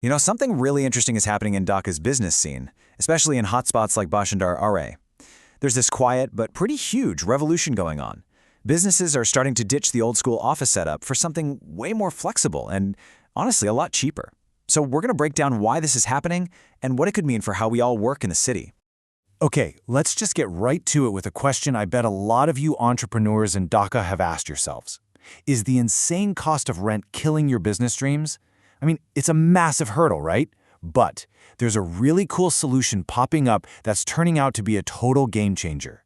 Something really interesting is happening in Dhaka's business scene, especially in hotspots like Bashundhara R. There's this quiet but pretty huge revolution going on. Businesses are starting to ditch the old-school office setup for something way more flexible and, honestly, a lot cheaper. So we're going to break down why this is happening and what it could mean for how we all work in the city. Okay, let's just get right to it with a question I bet a lot of you entrepreneurs in Dhaka have asked yourselves. Is the insane cost of rent killing your business dreams? I mean, it's a massive hurdle, right? But there's a really cool solution popping up that's turning out to be a total game changer.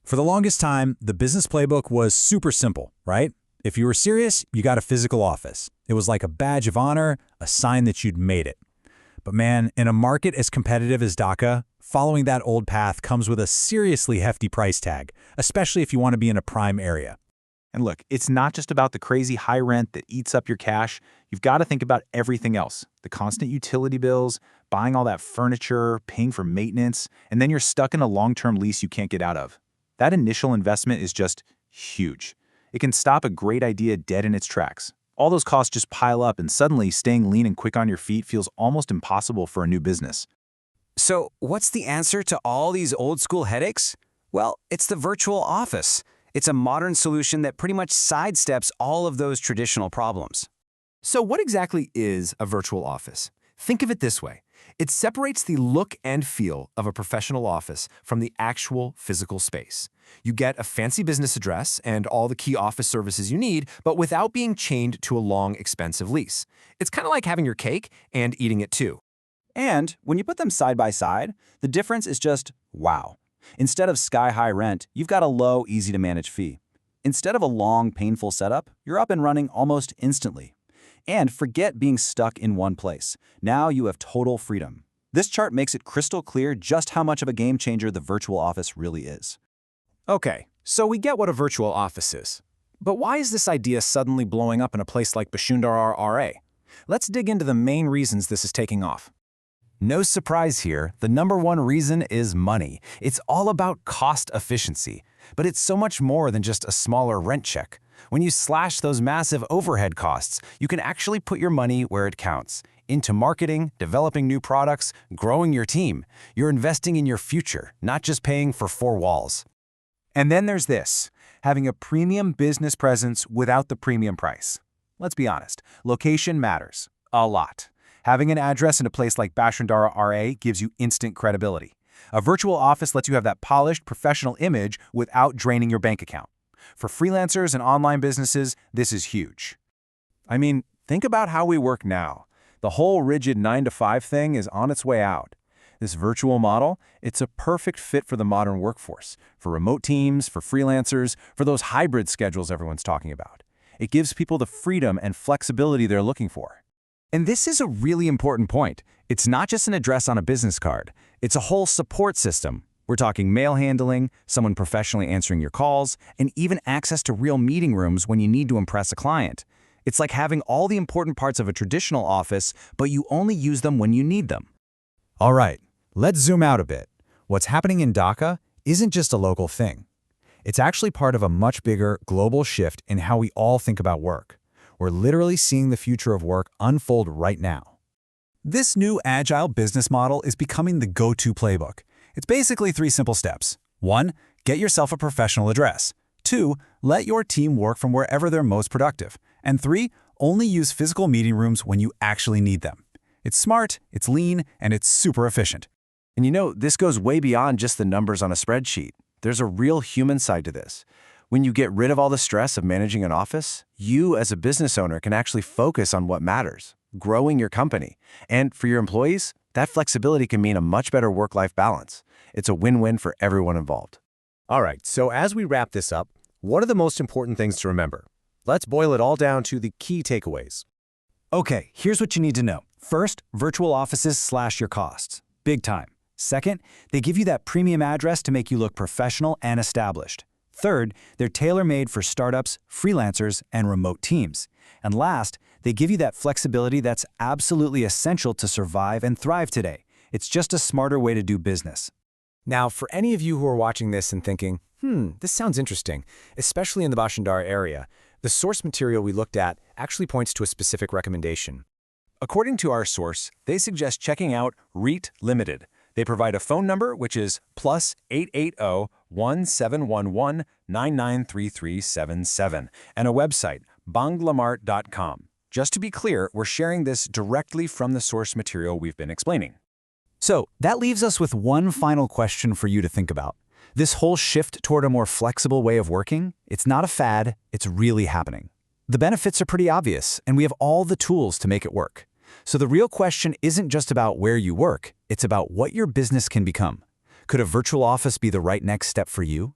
For the longest time, the business playbook was super simple, right? If you were serious, you got a physical office. It was like a badge of honor, a sign that you'd made it. But man, in a market as competitive as Dhaka, following that old path comes with a seriously hefty price tag, especially if you want to be in a prime area. And look, it's not just about the crazy high rent that eats up your cash. You've got to think about everything else. The constant utility bills, buying all that furniture, paying for maintenance, and then you're stuck in a long-term lease you can't get out of. That initial investment is just huge. It can stop a great idea dead in its tracks. All those costs just pile up, and suddenly staying lean and quick on your feet feels almost impossible for a new business. So what's the answer to all these old-school headaches? Well, it's the virtual office. It's a modern solution that pretty much sidesteps all of those traditional problems. So what exactly is a virtual office? Think of it this way. It separates the look and feel of a professional office from the actual physical space. You get a fancy business address and all the key office services you need, but without being chained to a long, expensive lease. It's kind of like having your cake and eating it too. And when you put them side by side, the difference is just wow. Instead of sky-high rent, you've got a low, easy-to-manage fee. Instead of a long, painful setup, you're up and running almost instantly. And forget being stuck in one place. Now you have total freedom. This chart makes it crystal clear just how much of a game changer the virtual office really is. Okay, so we get what a virtual office is. But why is this idea suddenly blowing up in a place like Bashundhara R? Let's dig into the main reasons this is taking off. No surprise here, the number one reason is money. It's all about cost efficiency. But it's so much more than just a smaller rent check. When you slash those massive overhead costs, you can actually put your money where it counts. Into marketing, developing new products, growing your team. You're investing in your future, not just paying for four walls. And then there's this, having a premium business presence without the premium price. Let's be honest, location matters a lot. Having an address in a place like Bashundhara R gives you instant credibility. A virtual office lets you have that polished, professional image without draining your bank account. For freelancers and online businesses, this is huge. I mean, think about how we work now. The whole rigid 9-to-5 thing is on its way out. This virtual model, it's a perfect fit for the modern workforce, for remote teams, for freelancers, for those hybrid schedules everyone's talking about. It gives people the freedom and flexibility they're looking for. And this is a really important point. It's not just an address on a business card. It's a whole support system. We're talking mail handling, someone professionally answering your calls, and even access to real meeting rooms when you need to impress a client. It's like having all the important parts of a traditional office, but you only use them when you need them. All right, let's zoom out a bit. What's happening in Dhaka isn't just a local thing. It's actually part of a much bigger global shift in how we all think about work. We're literally seeing the future of work unfold right now. This new agile business model is becoming the go-to playbook. It's basically 3 simple steps. 1, get yourself a professional address. 2, let your team work from wherever they're most productive. And 3, only use physical meeting rooms when you actually need them. It's smart, it's lean, and it's super efficient. And this goes way beyond just the numbers on a spreadsheet. There's a real human side to this. When you get rid of all the stress of managing an office, you as a business owner can actually focus on what matters, growing your company. And for your employees, that flexibility can mean a much better work-life balance. It's a win-win for everyone involved. All right, so as we wrap this up, what are the most important things to remember? Let's boil it all down to the key takeaways. Okay, here's what you need to know. First, virtual offices slash your costs. Big time. Second, they give you that premium address to make you look professional and established. Third, they're tailor-made for startups, freelancers, and remote teams. And last, they give you that flexibility that's absolutely essential to survive and thrive today. It's just a smarter way to do business. Now, for any of you who are watching this and thinking, this sounds interesting, especially in the Bashundhara area, the source material we looked at actually points to a specific recommendation. According to our source, they suggest checking out REIT Limited. They provide a phone number, which is +8801-711-993377, and a website, banglamart.com. Just to be clear, we're sharing this directly from the source material we've been explaining. So that leaves us with one final question for you to think about. This whole shift toward a more flexible way of working, it's not a fad, it's really happening. The benefits are pretty obvious, and we have all the tools to make it work. So the real question isn't just about where you work, it's about what your business can become. Could a virtual office be the right next step for you?